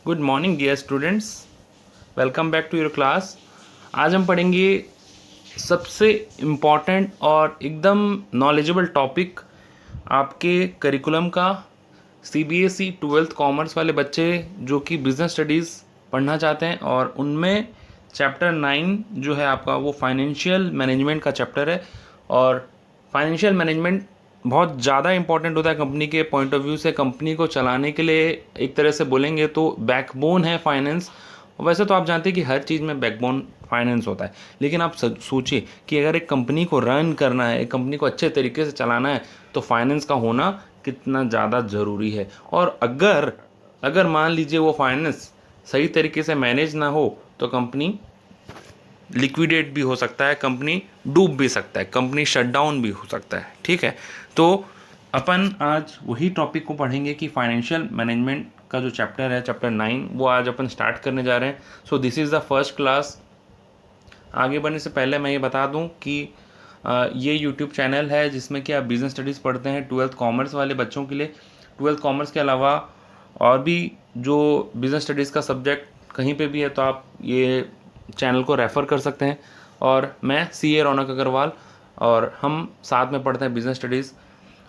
Good morning dear students, welcome back to your class. आज हम पढ़ेंगे सबसे इम्पॉर्टेंट और एकदम नॉलेजेबल टॉपिक आपके करिकुलम का। सीबीएसई 12th कॉमर्स वाले बच्चे जो कि बिजनेस स्टडीज़ पढ़ना चाहते हैं और उनमें चैप्टर 9 जो है आपका वो फाइनेंशियल मैनेजमेंट का चैप्टर है। और फाइनेंशियल मैनेजमेंट बहुत ज़्यादा इंपॉर्टेंट होता है कंपनी के पॉइंट ऑफ व्यू से। कंपनी को चलाने के लिए एक तरह से बोलेंगे तो बैकबोन है फाइनेंस। वैसे तो आप जानते हैं कि हर चीज़ में बैकबोन फाइनेंस होता है, लेकिन आप सोचिए कि अगर एक कंपनी को रन करना है, एक कंपनी को अच्छे तरीके से चलाना है, तो फाइनेंस का होना कितना ज़्यादा ज़रूरी है। और अगर अगर मान लीजिए वो फाइनेंस सही तरीके से मैनेज ना हो तो कंपनी लिक्विडेट भी हो सकता है, कंपनी डूब भी सकता है, कंपनी शटडाउन भी हो सकता है। ठीक है, तो अपन आज वही टॉपिक को पढ़ेंगे कि फाइनेंशियल मैनेजमेंट का जो चैप्टर है, चैप्टर 9, वो आज अपन स्टार्ट करने जा रहे हैं। So this is the first class. आगे बढ़ने से पहले मैं ये बता दूं कि ये यूट्यूब चैनल है जिसमें कि आप बिजनेस स्टडीज़ पढ़ते हैं 12th कॉमर्स वाले बच्चों के लिए। 12th कॉमर्स के अलावा और भी जो बिजनेस स्टडीज़ का सब्जेक्ट कहीं पे भी है तो आप ये चैनल को रेफ़र कर सकते हैं। और मैं सीए रौनक अग्रवाल और हम साथ में पढ़ते हैं बिजनेस स्टडीज़।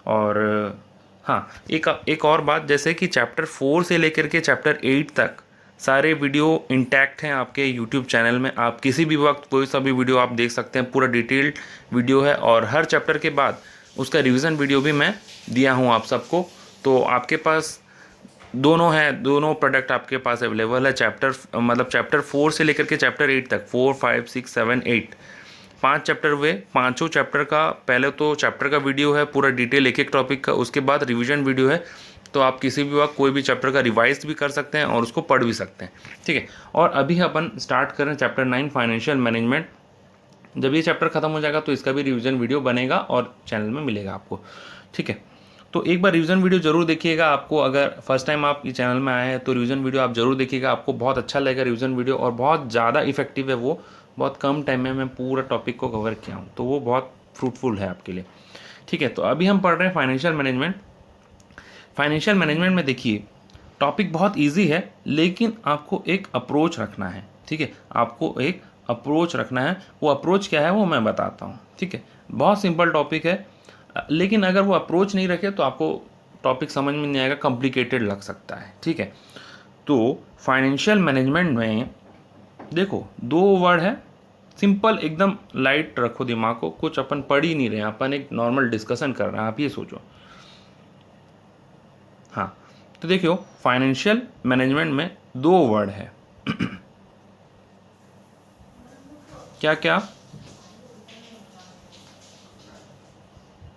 और हाँ, एक और बात, जैसे कि चैप्टर 4 से लेकर के चैप्टर 8 तक सारे वीडियो इंटैक्ट हैं आपके यूट्यूब चैनल में। आप किसी भी वक्त कोई सा भी वीडियो आप देख सकते हैं, पूरा डिटेल्ड वीडियो है। और हर चैप्टर के बाद उसका रिवीजन वीडियो भी मैं दिया हूँ आप सबको। तो आपके पास दोनों हैं, दोनों प्रोडक्ट आपके पास अवेलेबल है। चैप्टर 4 से लेकर के चैप्टर 8 तक, 4, 5, 6, 7, 8 5 चैप्टर हुए। पांचों चैप्टर का पहले तो चैप्टर का वीडियो है पूरा डिटेल एक एक टॉपिक का, उसके बाद रिवीजन वीडियो है। तो आप किसी भी वक्त कोई भी चैप्टर का रिवाइज भी कर सकते हैं और उसको पढ़ भी सकते हैं। ठीक है, और अभी अपन स्टार्ट करें चैप्टर 9 फाइनेंशियल मैनेजमेंट। जब ये चैप्टर खत्म हो जाएगा तो इसका भी रिवीजन वीडियो बनेगा और चैनल में मिलेगा आपको। ठीक है, तो एक बार रिवीजन वीडियो जरूर देखिएगा। आपको अगर फर्स्ट टाइम आप ये चैनल में आए हैं तो रिवीजन वीडियो आप जरूर देखिएगा, आपको बहुत अच्छा लगेगा रिवीजन वीडियो। और बहुत ज़्यादा इफेक्टिव है वो, बहुत कम टाइम में मैं पूरा टॉपिक को कवर किया हूँ, तो वो बहुत फ्रूटफुल है आपके लिए। ठीक है, तो अभी हम पढ़ रहे हैं फाइनेंशियल मैनेजमेंट। फाइनेंशियल मैनेजमेंट में देखिए टॉपिक बहुत ईजी है, लेकिन आपको एक अप्रोच रखना है। ठीक है, आपको एक अप्रोच रखना है। वो अप्रोच क्या है वो मैं बताता हूँ। ठीक है, बहुत सिंपल टॉपिक है, लेकिन अगर वो अप्रोच नहीं रखे तो आपको टॉपिक समझ में नहीं आएगा, कॉम्प्लिकेटेड लग सकता है। ठीक है, तो फाइनेंशियल मैनेजमेंट में देखो दो वर्ड है, सिंपल एकदम, लाइट रखो दिमाग को, कुछ अपन पढ़ ही नहीं रहे हैं, अपन एक नॉर्मल डिस्कशन कर रहे हैं, आप ये सोचो। हाँ, तो देखियो फाइनेंशियल मैनेजमेंट में दो वर्ड है। क्या क्या?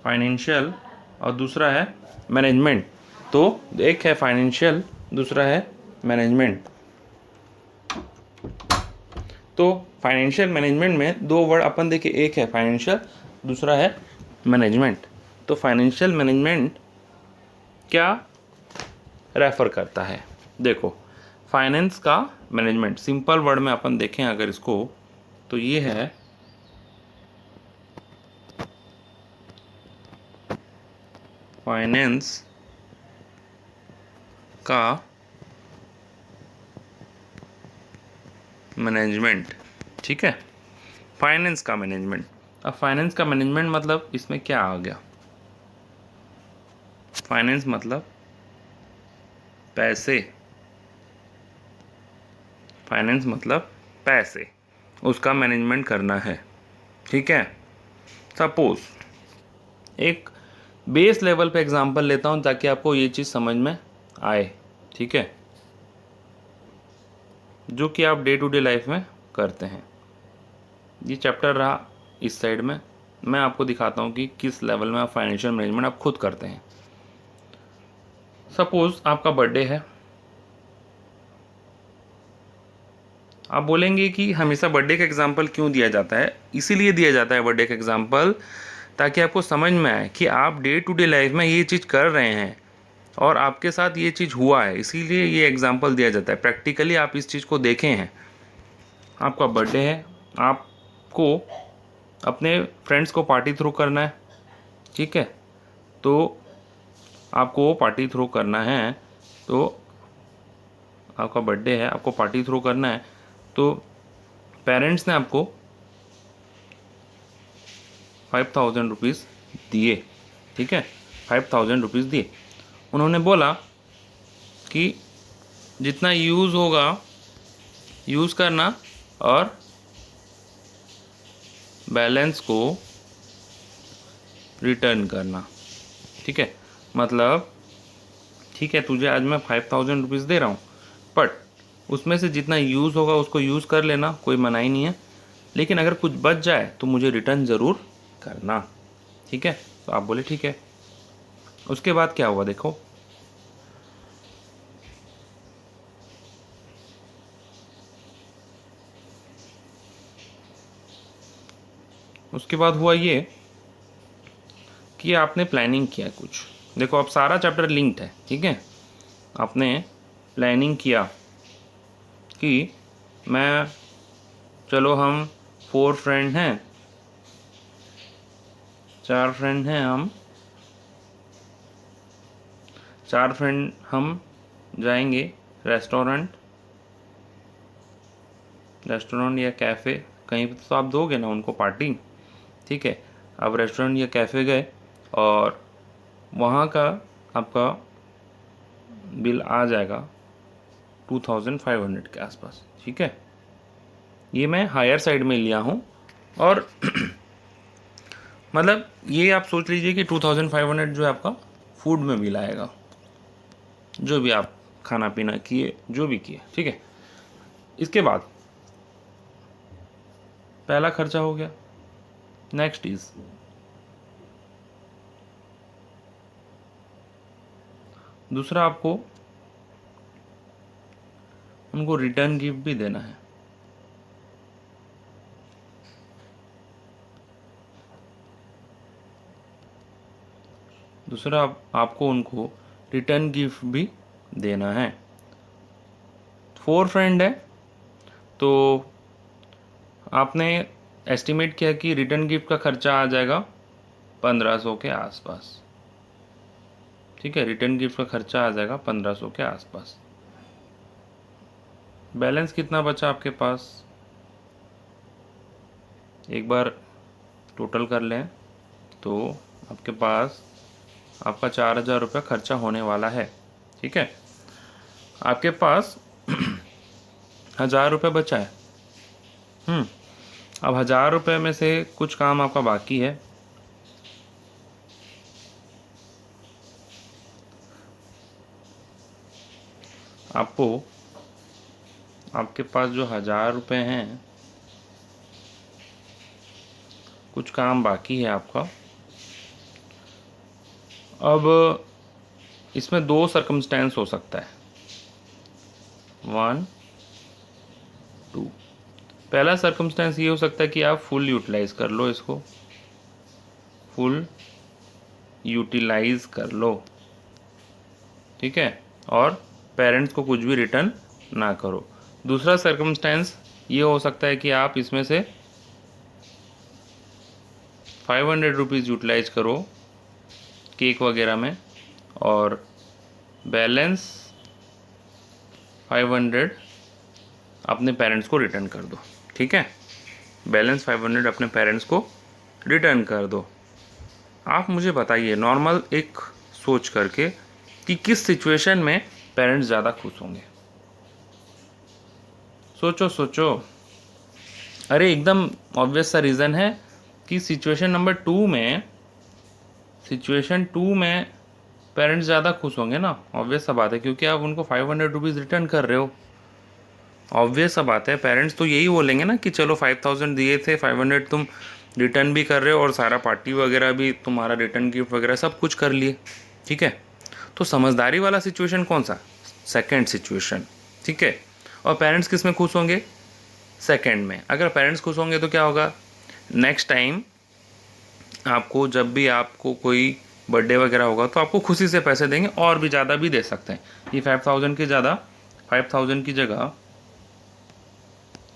फाइनेंशियल और दूसरा है मैनेजमेंट। तो एक है फाइनेंशियल, दूसरा है मैनेजमेंट। तो फाइनेंशियल मैनेजमेंट में दो वर्ड अपन देखिए, एक है फाइनेंशियल, दूसरा है मैनेजमेंट। तो फाइनेंशियल मैनेजमेंट क्या रेफर करता है? देखो, फाइनेंस का मैनेजमेंट सिंपल वर्ड में अपन देखें अगर इसको, तो ये है फाइनेंस का मैनेजमेंट। ठीक है, फाइनेंस का मैनेजमेंट। अब फाइनेंस का मैनेजमेंट मतलब इसमें क्या आ गया? फाइनेंस मतलब पैसे, फाइनेंस मतलब पैसे, उसका मैनेजमेंट करना है। ठीक है, सपोज एक बेस लेवल पे एग्जांपल लेता हूं ताकि आपको ये चीज़ समझ में आए। ठीक है, जो कि आप डे टू डे लाइफ में करते हैं। ये चैप्टर रहा इस साइड में, मैं आपको दिखाता हूँ कि किस लेवल में आप फाइनेंशियल मैनेजमेंट आप खुद करते हैं। सपोज आपका बर्थडे है, आप बोलेंगे कि हमेशा बर्थडे का एग्जाम्पल क्यों दिया जाता है? इसीलिए दिया जाता है बर्थडे का एग्जाम्पल ताकि आपको समझ में आए कि आप डे टू डे लाइफ में ये चीज़ कर रहे हैं और आपके साथ ये चीज़ हुआ है, इसीलिए ये एग्जाम्पल दिया जाता है। प्रैक्टिकली आप इस चीज़ को देखें हैं। आपका बर्थडे है, आपको अपने फ्रेंड्स को पार्टी थ्रो करना है। ठीक है, तो आपको पार्टी थ्रो करना है, तो आपका बर्थडे है, आपको पार्टी थ्रो करना है, तो पेरेंट्स ने आपको 5000 रुपीज़ दिए, ठीक है, 5000 रुपीज़ दिए। उन्होंने बोला कि जितना यूज़ होगा यूज़ करना और बैलेंस को रिटर्न करना, ठीक है। मतलब ठीक है, तुझे आज मैं 5000 रुपीज़ दे रहा हूँ, बट उसमें से जितना यूज़ होगा उसको यूज़ कर लेना, कोई मनाही नहीं है, लेकिन अगर कुछ बच जाए तो मुझे रिटर्न ज़रूर करना, ठीक है। तो आप बोले ठीक है। उसके बाद क्या हुआ देखो, उसके बाद हुआ ये कि आपने प्लानिंग किया कुछ। देखो अब सारा चैप्टर लिंक्ड है, ठीक है। आपने प्लानिंग किया कि मैं, चलो हम 4 फ्रेंड हैं, 4 फ्रेंड हैं हम, 4 फ्रेंड हम जाएंगे रेस्टोरेंट या कैफ़े, कहीं पे तो आप दोगे ना उनको पार्टी, ठीक है। आप रेस्टोरेंट या कैफ़े गए और वहाँ का आपका बिल आ जाएगा 2500 के आसपास, ठीक है। ये मैं हायर साइड में लिया हूँ, और मतलब ये आप सोच लीजिए कि 2500 जो है आपका फूड में बिल आएगा, जो भी आप खाना पीना किए, जो भी किए, ठीक है। इसके बाद पहला खर्चा हो गया। नेक्स्ट इज दूसरा, आपको उनको रिटर्न गिफ्ट भी देना है। दूसरा आपको उनको रिटर्न गिफ्ट भी देना है। 4 फ्रेंड है तो आपने एस्टिमेट किया कि रिटर्न गिफ्ट का खर्चा आ जाएगा 1500 के आसपास, ठीक है। रिटर्न गिफ्ट का खर्चा आ जाएगा 1500 के आसपास। बैलेंस कितना बचा आपके पास, एक बार टोटल कर लें तो आपके पास आपका 4000 रुपये खर्चा होने वाला है, ठीक है। आपके पास 1000 रुपये बचा है। अब 1000 रुपये में से कुछ काम आपका बाकी है। आपके पास जो 1000 रुपये हैं, कुछ काम बाकी है आपका। अब इसमें 2 सर्कमस्टेंस हो सकता है, 1 2। पहला सर्कमस्टेंस ये हो सकता है कि आप फुल यूटिलाइज कर लो, इसको फुल यूटिलाइज कर लो, ठीक है, और पेरेंट्स को कुछ भी रिटर्न ना करो। दूसरा सर्कमस्टेंस ये हो सकता है कि आप इसमें से 500 रुपीज़ यूटिलाइज करो केक वगैरह में, और बैलेंस 500 अपने पेरेंट्स को रिटर्न कर दो, ठीक है। बैलेंस 500 अपने पेरेंट्स को रिटर्न कर दो। आप मुझे बताइए नॉर्मल एक सोच करके कि किस सिचुएशन में पेरेंट्स ज़्यादा खुश होंगे। सोचो। अरे एकदम ऑब्वियस सा रीज़न है कि सिचुएशन नंबर 2 में पेरेंट्स ज़्यादा खुश होंगे ना। ऑब्वियस सा बात है, क्योंकि आप उनको 500 रुपीज़ रिटर्न कर रहे हो। ऑब्वियस सा बात है, पेरेंट्स तो यही बोलेंगे ना कि चलो 5000 दिए थे, 500 तुम रिटर्न भी कर रहे हो और सारा पार्टी वगैरह भी, तुम्हारा रिटर्न गिफ्ट वगैरह सब कुछ कर लिए, ठीक है। तो समझदारी वाला सिचुएशन कौन सा, सेकंड सिचुएशन, ठीक है। और पेरेंट्स किस में खुश होंगे, सेकंड में। अगर पेरेंट्स खुश होंगे तो क्या होगा, नेक्स्ट टाइम आपको जब भी आपको कोई बर्थडे वगैरह होगा तो आपको खुशी से पैसे देंगे, और भी ज़्यादा भी दे सकते हैं। ये 5000 की जगह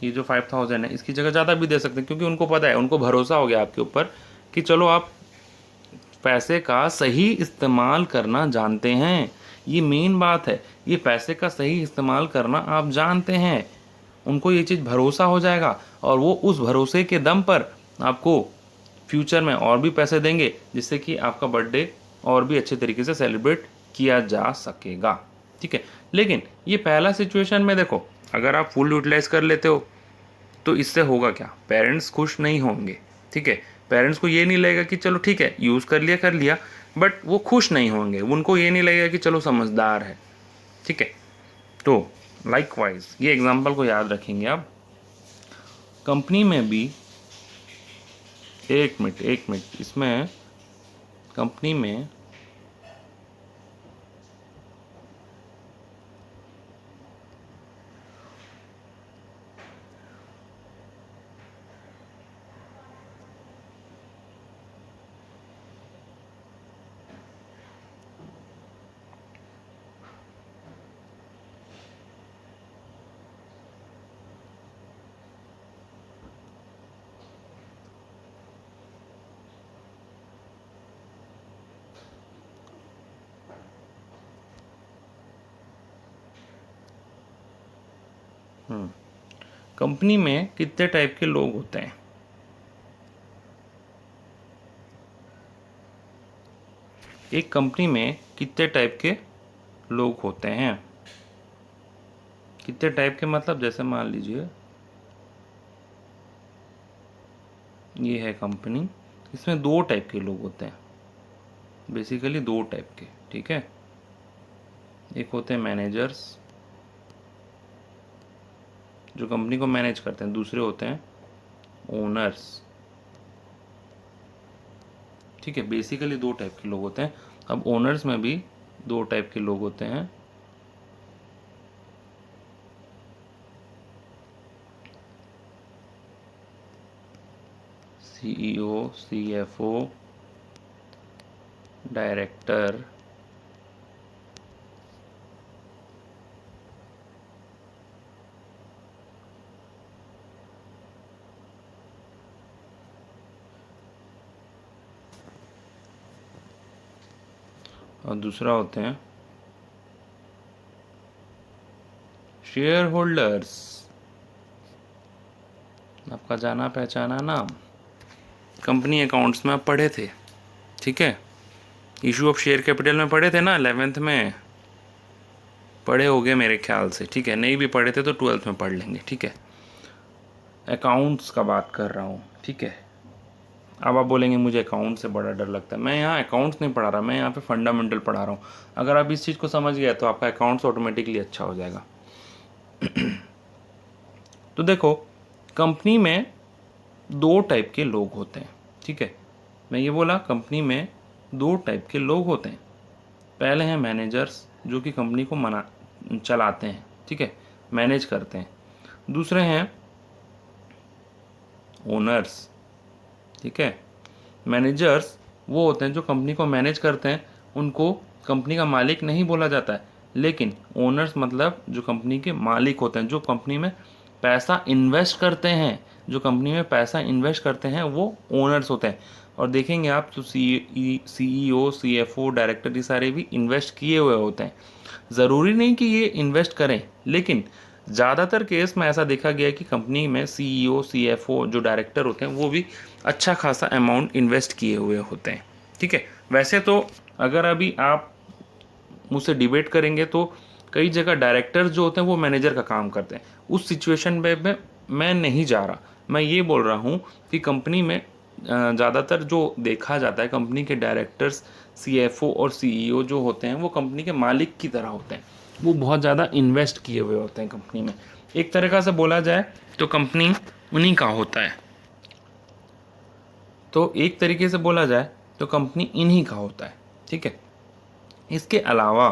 ये जो 5000 है इसकी जगह ज़्यादा भी दे सकते हैं, क्योंकि उनको पता है, उनको भरोसा हो गया आपके ऊपर कि चलो आप पैसे का सही इस्तेमाल करना जानते हैं। ये मेन बात है, ये पैसे का सही इस्तेमाल करना आप जानते हैं, उनको ये चीज़ भरोसा हो जाएगा और वो उस भरोसे के दम पर आपको फ्यूचर में और भी पैसे देंगे, जिससे कि आपका बर्थडे और भी अच्छे तरीके से सेलिब्रेट किया जा सकेगा। ठीक है, लेकिन ये पहला सिचुएशन में देखो, अगर आप फुल यूटिलाइज कर लेते हो तो इससे होगा क्या, पेरेंट्स खुश नहीं होंगे। ठीक है, पेरेंट्स को ये नहीं लगेगा कि चलो ठीक है यूज़ कर लिया, बट वो खुश नहीं होंगे, उनको ये नहीं लगेगा कि चलो समझदार है। ठीक है, तो लाइकवाइज ये एग्जांपल को याद रखेंगे आप। कंपनी में भी एक मिनट इसमें कंपनी में कंपनी में कितने टाइप के लोग होते हैं? एक कंपनी में कितने टाइप के लोग होते हैं? कितने टाइप के मतलब, जैसे मान लीजिए ये है कंपनी, इसमें 2 टाइप के लोग होते हैं, बेसिकली 2 टाइप के। ठीक है, एक होते हैं मैनेजर्स जो कंपनी को मैनेज करते हैं, दूसरे होते हैं ओनर्स। ठीक है, बेसिकली 2 टाइप के लोग होते हैं। अब ओनर्स में भी 2 टाइप के लोग होते हैं, सीईओ, सीएफओ, डायरेक्टर। और दूसरा होते हैं शेयर होल्डर्स, आपका जाना पहचाना नाम, कंपनी अकाउंट्स में आप पढ़े थे। ठीक है, इशू ऑफ शेयर कैपिटल में पढ़े थे ना, 11th में पढ़े होगे मेरे ख्याल से। ठीक है, नहीं भी पढ़े थे तो 12th में पढ़ लेंगे। ठीक है, अकाउंट्स का बात कर रहा हूँ। ठीक है, अब आप बोलेंगे मुझे अकाउंट से बड़ा डर लगता है। मैं यहाँ अकाउंट्स नहीं पढ़ा रहा, मैं यहाँ पे फंडामेंटल पढ़ा रहा हूँ। अगर आप इस चीज़ को समझ गए तो आपका अकाउंट्स ऑटोमेटिकली अच्छा हो जाएगा। तो देखो, कंपनी में 2 टाइप के लोग होते हैं। ठीक है, मैं ये बोला कंपनी में 2 टाइप के लोग होते हैं। पहले हैं मैनेजर्स जो कि कंपनी को चलाते हैं। ठीक है, मैनेज करते हैं। दूसरे हैं ओनर्स। ठीक है, मैनेजर्स वो होते हैं जो कंपनी को मैनेज करते हैं, उनको कंपनी का मालिक नहीं बोला जाता है। लेकिन ओनर्स मतलब जो कंपनी के मालिक होते हैं, जो कंपनी में पैसा इन्वेस्ट करते हैं, जो कंपनी में पैसा इन्वेस्ट करते हैं वो ओनर्स होते हैं। और देखेंगे आप तो सीईओ, सीएफओ, डायरेक्टर, ये सारे भी इन्वेस्ट किए हुए होते हैं। ज़रूरी नहीं कि ये इन्वेस्ट करें, लेकिन ज़्यादातर केस में ऐसा देखा गया है कि कंपनी में सीईओ, सीएफओ जो डायरेक्टर होते हैं वो भी अच्छा खासा अमाउंट इन्वेस्ट किए हुए होते हैं। ठीक है, वैसे तो अगर अभी आप मुझसे डिबेट करेंगे तो कई जगह डायरेक्टर्स जो होते हैं वो मैनेजर का काम करते हैं। उस सिचुएशन में मैं नहीं जा रहा, मैं ये बोल रहा हूँ कि कंपनी में ज़्यादातर जो देखा जाता है, कंपनी के डायरेक्टर्स, सीएफओ और सीईओ जो होते हैं वो कंपनी के मालिक की तरह होते हैं। वो बहुत ज़्यादा इन्वेस्ट किए हुए होते हैं कंपनी में। एक तरीक़ा से बोला जाए तो कंपनी उन्हीं का होता है। तो एक तरीके से बोला जाए तो कंपनी इन्हीं का होता है। ठीक है, इसके अलावा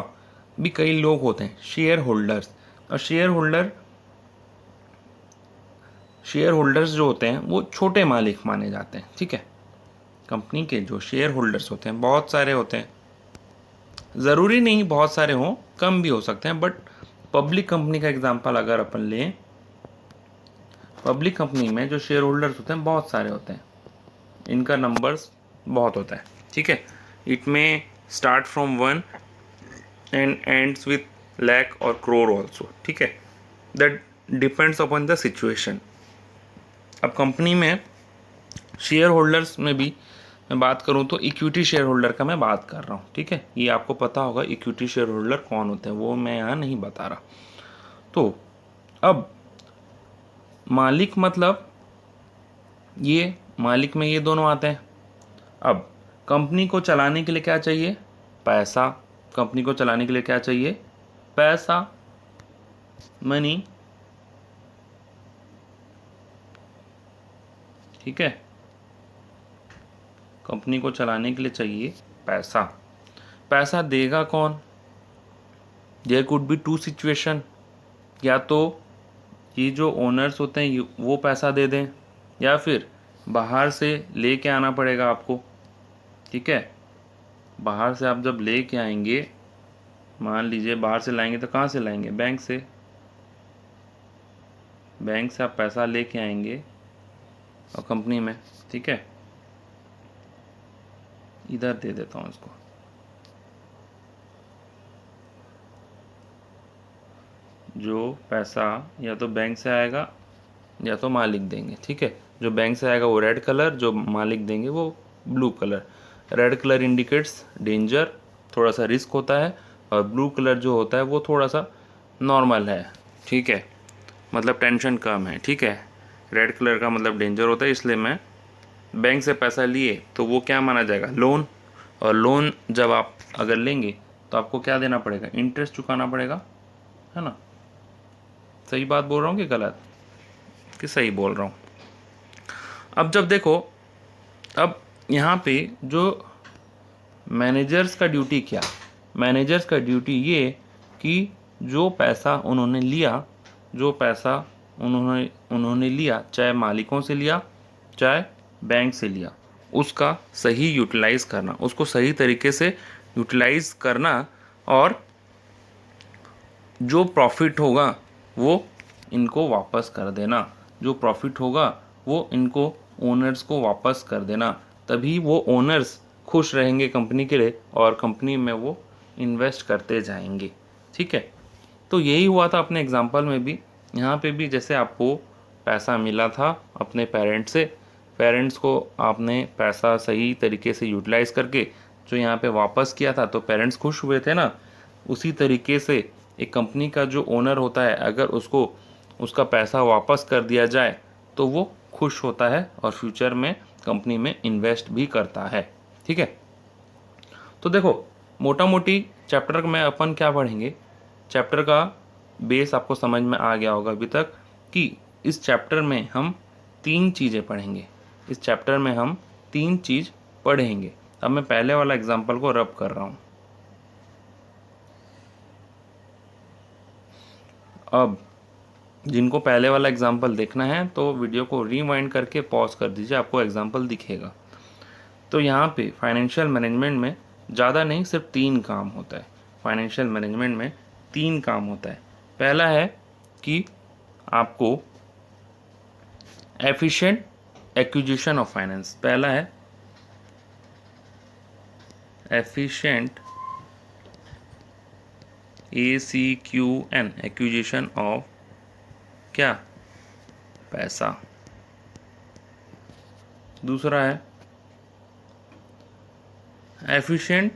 भी कई लोग होते हैं, शेयर होल्डर्स। और शेयर होल्डर्स जो होते हैं वो छोटे मालिक माने जाते हैं। ठीक है, कंपनी के जो शेयर होल्डर्स होते हैं बहुत सारे होते हैं, ज़रूरी नहीं बहुत सारे हों, कम भी हो सकते हैं। बट पब्लिक कंपनी का एग्जांपल अगर अपन लें, पब्लिक कंपनी में जो शेयर होल्डर्स होते हैं बहुत सारे होते हैं, इनका नंबर्स बहुत होता है। ठीक है, इट में start from 1 and ends with lakh और करोड़ ऑल्सो, ठीक है, that depends upon the situation. अब कंपनी में शेयर होल्डर्स में भी मैं बात करूं तो इक्विटी शेयर होल्डर का मैं बात कर रहा हूं, ठीक है, ये आपको पता होगा इक्विटी शेयर होल्डर कौन होते हैं, वो मैं यहाँ नहीं बता रहा। तो अब मालिक मतलब ये मालिक में ये दोनों आते हैं। अब कंपनी को चलाने के लिए क्या चाहिए? पैसा। कंपनी को चलाने के लिए क्या चाहिए? पैसा, मनी, ठीक है, कंपनी को चलाने के लिए चाहिए पैसा। पैसा देगा कौन? There could be two situation, या तो ये जो ओनर्स होते हैं वो पैसा दे दें, या फिर बाहर से लेके आना पड़ेगा आपको, ठीक है। बाहर से आप जब लेके आएंगे, मान लीजिए बाहर से लाएंगे तो कहाँ से लाएंगे? बैंक से। बैंक से आप पैसा लेके आएंगे और कंपनी में, ठीक है, इधर दे देता हूँ इसको। जो पैसा या तो बैंक से आएगा या तो मालिक देंगे, ठीक है। जो बैंक से आएगा वो रेड कलर, जो मालिक देंगे वो blue colour. Red colour indicates danger, थोड़ा सा रिस्क होता है, और ब्लू कलर जो होता है वो थोड़ा सा नॉर्मल है, ठीक है, मतलब टेंशन कम है, ठीक है। रेड कलर का मतलब डेंजर होता है, इसलिए मैं बैंक से पैसा लिए तो वो क्या माना जाएगा? लोन। और लोन जब आप अगर लेंगे तो आपको क्या देना पड़ेगा? इंटरेस्ट चुकाना पड़ेगा, है ना। सही बात बोल रहा हूँ कि गलत? कि सही बोल रहा हूँ? अब जब देखो, अब यहाँ पे जो मैनेजर्स का ड्यूटी क्या? मैनेजर्स का ड्यूटी ये कि जो पैसा उन्होंने लिया, जो पैसा उन्होंने लिया, चाहे मालिकों से लिया चाहे बैंक से लिया, उसका सही यूटिलाइज़ करना, उसको सही तरीके से यूटिलाइज़ करना, और जो प्रॉफिट होगा वो इनको वापस कर देना। जो प्रॉफिट होगा वो इनको ओनर्स को वापस कर देना। तभी वो ओनर्स खुश रहेंगे कंपनी के लिए, और कंपनी में वो इन्वेस्ट करते जाएंगे, ठीक है। तो यही हुआ था अपने एग्जांपल में भी। यहाँ पे भी जैसे आपको पैसा मिला था अपने पेरेंट्स से, पेरेंट्स को आपने पैसा सही तरीके से यूटिलाइज़ करके जो यहाँ पे वापस किया था, तो पेरेंट्स खुश हुए थे ना। उसी तरीके से एक कंपनी का जो ओनर होता है, अगर उसको उसका पैसा वापस कर दिया जाए तो वो खुश होता है और फ्यूचर में कंपनी में इन्वेस्ट भी करता है, ठीक है। तो देखो, मोटा मोटी चैप्टर में अपन क्या पढ़ेंगे? चैप्टर का बेस आपको समझ में आ गया होगा अभी तक कि इस चैप्टर में हम 3 चीज़ें पढ़ेंगे। इस चैप्टर में हम 3 चीज़ पढ़ेंगे। अब मैं पहले वाला एग्जाम्पल को रब कर रहा हूँ। अब जिनको पहले वाला एग्जाम्पल देखना है तो वीडियो को रिवाइंड करके पॉज कर दीजिए, आपको एग्जाम्पल दिखेगा। तो यहाँ पे फाइनेंशियल मैनेजमेंट में ज़्यादा नहीं, सिर्फ 3 काम होता है। फाइनेंशियल मैनेजमेंट में 3 काम होता है। पहला है कि आपको एफिशिएंट एक्विजिशन ऑफ फाइनेंस, पहला है एफिशिएंट ACQN एक्विजिशन ऑफ क्या? पैसा। दूसरा है एफिशिएंट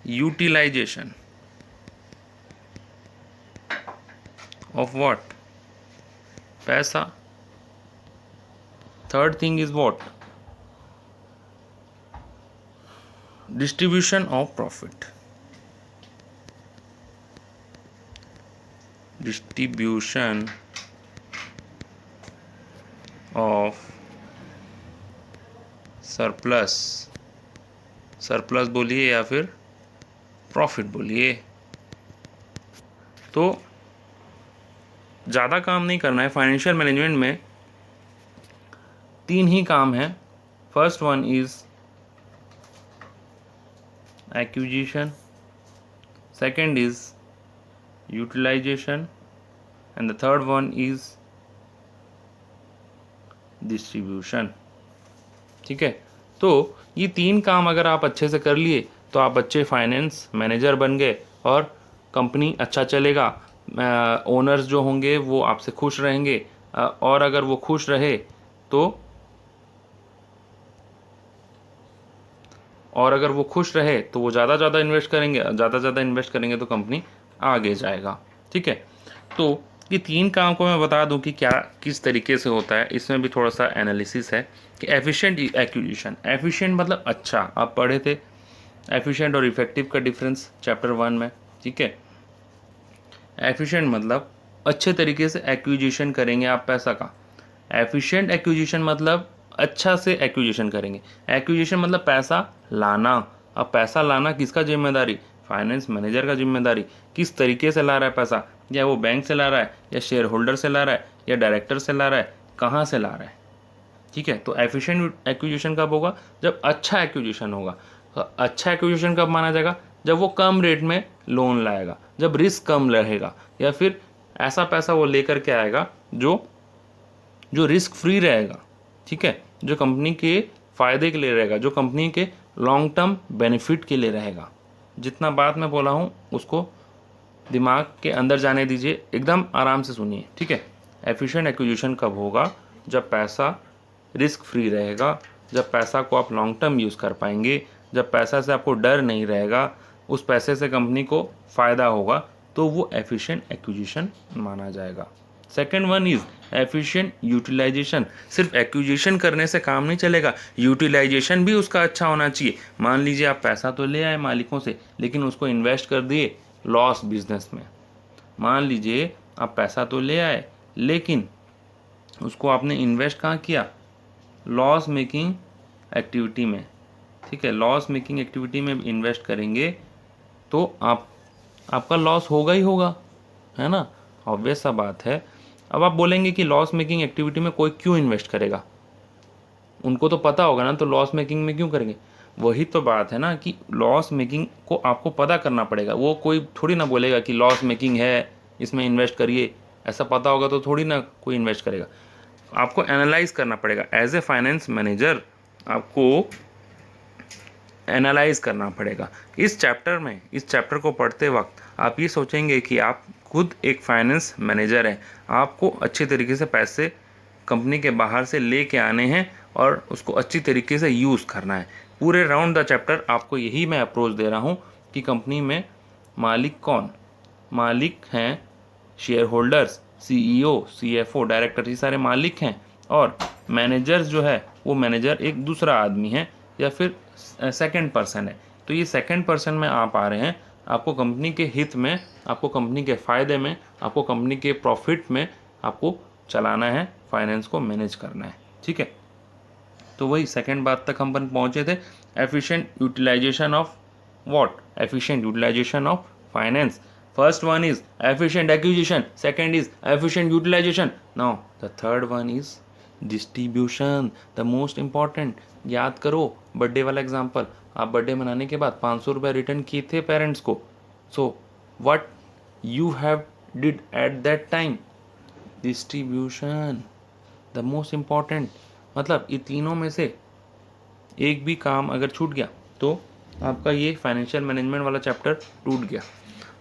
यूटिलाइजेशन ऑफ व्हाट? पैसा। Third thing is what? Distribution of profit. Distribution of surplus. Surplus बोलिए या फिर प्रॉफिट बोलिए। तो ज़्यादा काम नहीं करना है फाइनेंशियल मैनेजमेंट में। 3 ही काम है। First one is acquisition, second is utilization, and the third one is distribution, ठीक है। तो ये 3 काम अगर आप अच्छे से कर लिए तो आप अच्छे फाइनेंस मैनेजर बन गए और कंपनी अच्छा चलेगा, ओनर्स जो होंगे वो आपसे खुश रहेंगे, और अगर वो खुश रहे तो वो ज़्यादा इन्वेस्ट करेंगे तो कंपनी आगे जाएगा। ठीक है, तो ये 3 काम को मैं बता दूं कि क्या किस तरीके से होता है, इसमें भी थोड़ा सा एनालिसिस है कि एफिशिएंट एक्विजिशन। एफिशिएंट मतलब अच्छा, आप पढ़े थे एफिशिएंट और इफेक्टिव का डिफरेंस चैप्टर 1 में। ठीक है, एफिशिएंट मतलब अच्छे तरीके से एक्विजिशन करेंगे आप पैसा का। एफिशिएंट एक्विजिशन मतलब अच्छा से एक्विजिशन करेंगे। एक्विजिशन मतलब पैसा लाना। अब पैसा लाना किसका जिम्मेदारी? फाइनेंस मैनेजर का जिम्मेदारी। किस तरीके से ला रहा है पैसा, या वो बैंक से ला रहा है, या शेयर होल्डर से ला रहा है, या डायरेक्टर से ला रहा है, कहाँ से ला रहा है। ठीक है, तो एफिशिएंट एक्विजिशन कब होगा? जब अच्छा एक्विजिशन होगा। तो अच्छा एक्विजिशन कब माना जाएगा? जब वो कम रेट में लोन लाएगा, जब रिस्क कम रहेगा, या फिर ऐसा पैसा वो लेकर के आएगा जो रिस्क फ्री रहेगा। ठीक है, जो कंपनी के फायदे के लिए रहेगा, जो कंपनी के लॉन्ग टर्म बेनिफिट के लिए रहेगा। जितना बात मैं बोला हूँ उसको दिमाग के अंदर जाने दीजिए, एकदम आराम से सुनिए। ठीक है, एफिशिएंट एक्विजिशन कब होगा? जब पैसा रिस्क फ्री रहेगा, जब पैसा को आप लॉन्ग टर्म यूज़ कर पाएंगे, जब पैसा से आपको डर नहीं रहेगा, उस पैसे से कंपनी को फ़ायदा होगा, तो वो एफिशिएंट एक्विजिशन माना जाएगा। Second one is efficient utilization. सिर्फ एक्विजिशन करने से काम नहीं चलेगा, यूटिलाइजेशन भी उसका अच्छा होना चाहिए। मान लीजिए आप पैसा तो ले आए मालिकों से, लेकिन उसको इन्वेस्ट कर दिए लॉस बिजनेस में। मान लीजिए आप पैसा तो ले आए, लेकिन उसको आपने इन्वेस्ट कहाँ किया? लॉस मेकिंग एक्टिविटी में। ठीक है, लॉस मेकिंग एक्टिविटी में इन्वेस्ट करेंगे तो आपका लॉस होगा ही होगा, है ना, ऑब्वियस सा बात है। अब आप बोलेंगे कि लॉस मेकिंग एक्टिविटी में कोई क्यों इन्वेस्ट करेगा? उनको तो पता होगा ना, तो लॉस मेकिंग में क्यों करेंगे? वही तो बात है ना कि लॉस मेकिंग को आपको पता करना पड़ेगा। वो कोई थोड़ी ना बोलेगा कि लॉस मेकिंग है इसमें इन्वेस्ट करिए, ऐसा पता होगा तो थोड़ी ना कोई इन्वेस्ट करेगा। आपको एनालाइज करना पड़ेगा। एज ए फाइनेंस मैनेजर आपको एनालाइज करना पड़ेगा। इस चैप्टर को पढ़ते वक्त आप ये सोचेंगे कि आप खुद एक फाइनेंस मैनेजर हैं, आपको अच्छे तरीके से पैसे कंपनी के बाहर से लेके आने हैं और उसको अच्छी तरीके से यूज़ करना है। पूरे राउंड द चैप्टर आपको यही मैं अप्रोच दे रहा हूँ कि कंपनी में मालिक कौन? मालिक हैं share holders, CEO, CFO, director, ये सारे मालिक हैं। और मैनेजर्स जो है वो मैनेजर एक दूसरा आदमी है या फिर सेकंड पर्सन है। तो ये सेकंड पर्सन में आप आ रहे हैं, आपको कंपनी के हित में, आपको कंपनी के फ़ायदे में, आपको कंपनी के प्रॉफिट में आपको चलाना है, फाइनेंस को मैनेज करना है। ठीक है, तो वही सेकंड बात तक हम पहुंचे थे। Efficient utilization of what? Efficient utilization of finance. First one is efficient acquisition, second is efficient utilization. Now the third one is distribution, the most important. याद करो बर्थडे वाला एग्जाम्पल। आप बर्थडे मनाने के बाद 500 रुपये रिटर्न किए थे पेरेंट्स को। So what you have did at that time? Distribution, the most important. मतलब ये तीनों में से एक भी काम अगर छूट गया तो आपका ये फाइनेंशियल मैनेजमेंट वाला चैप्टर टूट गया।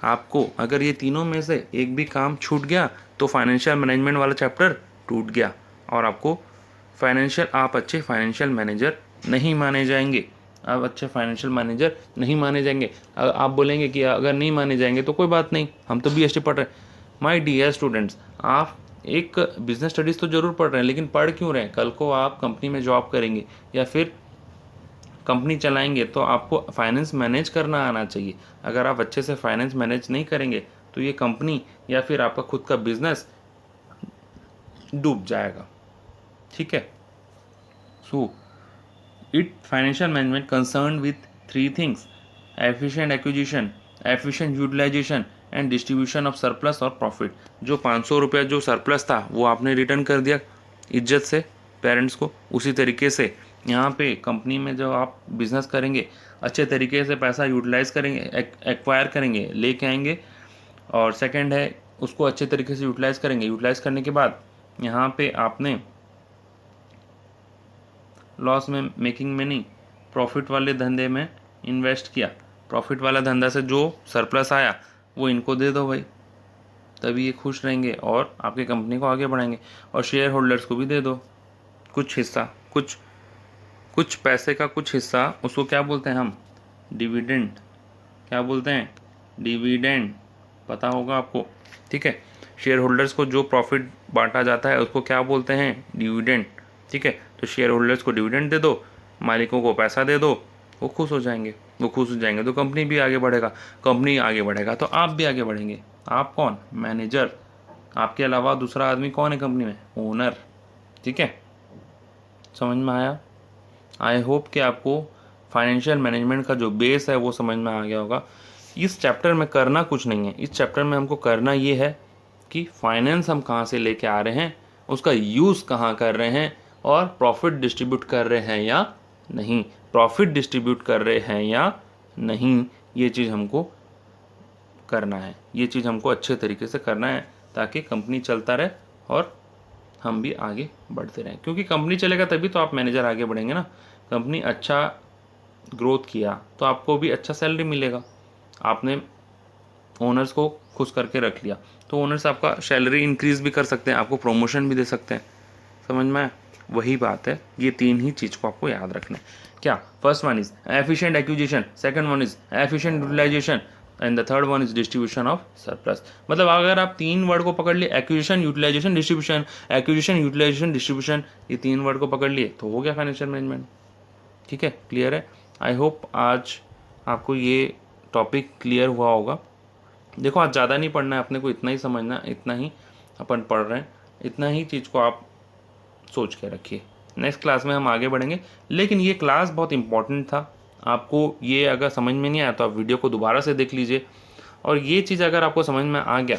आपको अगर ये तीनों में से एक भी काम छूट गया तो फाइनेंशियल मैनेजमेंट वाला चैप्टर टूट गया और आप अच्छे फाइनेंशियल मैनेजर नहीं माने जाएंगे। आप अच्छे फाइनेंशियल मैनेजर नहीं माने जाएंगे। आप बोलेंगे कि अगर नहीं माने जाएंगे तो कोई बात नहीं, हम तो BST पढ़ रहे हैं। माय डियर स्टूडेंट्स, आप एक बिजनेस स्टडीज़ तो ज़रूर पढ़ रहे हैं, लेकिन पढ़ क्यों रहे हैं? कल को आप कंपनी में जॉब करेंगे या फिर कंपनी चलाएंगे तो आपको फाइनेंस मैनेज करना आना चाहिए। अगर आप अच्छे से फाइनेंस मैनेज नहीं करेंगे तो ये कंपनी या फिर आपका खुद का बिजनेस डूब जाएगा। ठीक है, so financial management concern with 3 things: efficient acquisition, efficient utilization and distribution of surplus और प्रॉफिट। जो 500 रुपया जो सरप्लस था वो आपने रिटर्न कर दिया इज्जत से पेरेंट्स को। उसी तरीके से यहाँ पे कंपनी में जब आप बिज़नेस करेंगे, अच्छे तरीके से पैसा यूटिलाइज करेंगे, एक्वायर करेंगे, लेके आएंगे। और सेकंड है उसको अच्छे तरीके से यूटिलाइज करेंगे। यूटिलाइज करने के बाद यहाँ पे आपने लॉस में मेकिंग में नहीं, प्रॉफिट वाले धंधे में इन्वेस्ट किया प्रॉफिट वाला धंधा से जो सरप्लस आया वो इनको दे दो भाई, तभी ये खुश रहेंगे और आपकी कंपनी को आगे बढ़ाएंगे। और शेयर होल्डर्स को भी दे दो कुछ हिस्सा, कुछ पैसे का कुछ हिस्सा, उसको क्या बोलते हैं हम? डिविडेंड। क्या बोलते हैं? डिविडेंड, पता होगा आपको, ठीक है। शेयर होल्डर्स को जो प्रॉफिट बांटा जाता है उसको क्या बोलते हैं? डिविडेंड, ठीक है। तो शेयर होल्डर्स को डिविडेंड दे दो, मालिकों को पैसा दे दो, वो खुश हो जाएंगे। वो खुश हो जाएंगे तो कंपनी भी आगे बढ़ेगा, कंपनी आगे बढ़ेगा तो आप भी आगे बढ़ेंगे। आप कौन? मैनेजर। आपके अलावा दूसरा आदमी कौन है कंपनी में? ओनर, ठीक है। समझ में आया? आई होप कि आपको फाइनेंशियल मैनेजमेंट का जो बेस है वो समझ में आ गया होगा। इस चैप्टर में करना कुछ नहीं है, इस चैप्टर में हमको करना ये है कि फाइनेंस हम कहाँ से लेके आ रहे हैं, उसका यूज़ कहाँ कर रहे हैं, और प्रॉफिट डिस्ट्रीब्यूट कर रहे हैं या नहीं, प्रॉफिट डिस्ट्रीब्यूट कर रहे हैं या नहीं, ये चीज़ हमको करना है। ये चीज़ हमको अच्छे तरीके से करना है ताकि कंपनी चलता रहे और हम भी आगे बढ़ते रहें, क्योंकि कंपनी चलेगा तभी तो आप मैनेजर आगे बढ़ेंगे ना। कंपनी अच्छा ग्रोथ किया तो आपको भी अच्छा सैलरी मिलेगा। आपने ओनर्स को खुश करके रख लिया तो ओनर्स आपका सैलरी इंक्रीज़ भी कर सकते हैं, आपको प्रमोशन भी दे सकते हैं। समझ में आया? वही बात है, ये तीन ही चीज़ को आपको याद रखना है। क्या? First one is efficient acquisition, second one is efficient utilization, and the third one is distribution of surplus. मतलब अगर आप तीन वर्ड को पकड़ लिए, acquisition, utilization, distribution, acquisition, utilization, distribution, ये तीन वर्ड को पकड़ लिए तो हो गया फाइनेंशियल मैनेजमेंट, ठीक है। क्लियर है? आई होप आज आपको ये टॉपिक क्लियर हुआ होगा। देखो आज ज़्यादा नहीं पढ़ना है अपने को, इतना ही समझना है, इतना ही अपन पढ़ रहे हैं, इतना ही चीज़ को आप सोच के रखिए। नेक्स्ट क्लास में हम आगे बढ़ेंगे, लेकिन ये क्लास बहुत इंपॉर्टेंट था। आपको ये अगर समझ में नहीं आया तो आप वीडियो को दोबारा से देख लीजिए, और ये चीज़ अगर आपको समझ में आ गया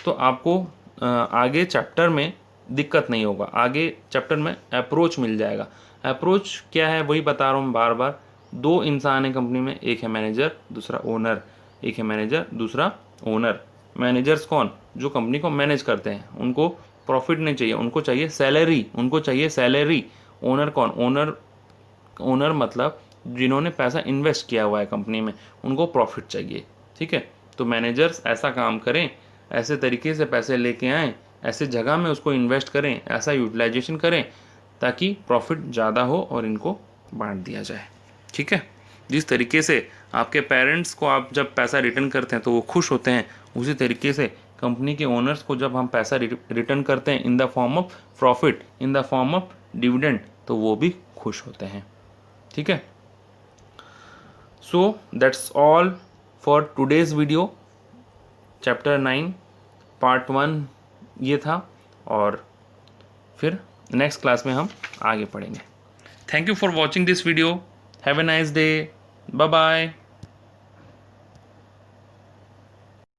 तो आपको आगे चैप्टर में दिक्कत नहीं होगा, आगे चैप्टर में अप्रोच मिल जाएगा। अप्रोच क्या है वही बता रहा हूँ बार बार। दो इंसान है कंपनी में, एक है मैनेजर दूसरा ओनर, एक है मैनेजर दूसरा ओनर। मैनेजर्स कौन? जो कंपनी को मैनेज करते हैं, उनको प्रॉफिट नहीं चाहिए, उनको चाहिए सैलरी, उनको चाहिए सैलरी। ओनर कौन? ओनर मतलब जिन्होंने पैसा इन्वेस्ट किया हुआ है कंपनी में, उनको प्रॉफिट चाहिए, ठीक है। तो मैनेजर्स ऐसा काम करें, ऐसे तरीके से पैसे लेके आएँ, ऐसे जगह में उसको इन्वेस्ट करें, ऐसा यूटिलाइजेशन करें ताकि प्रॉफिट ज़्यादा हो और इनको बांट दिया जाए, ठीक है। जिस तरीके से आपके पेरेंट्स को आप जब पैसा रिटर्न करते हैं तो वो खुश होते हैं, उसी तरीके से कंपनी के ओनर्स को जब हम पैसा रिटर्न करते हैं in the form of profit, in the form of dividend, तो वो भी खुश होते हैं, ठीक है। So that's all for today's video. Chapter 9 part 1 ये था, और फिर नेक्स्ट क्लास में हम आगे पढ़ेंगे। Thank you for watching this video. Have a nice day. Bye bye.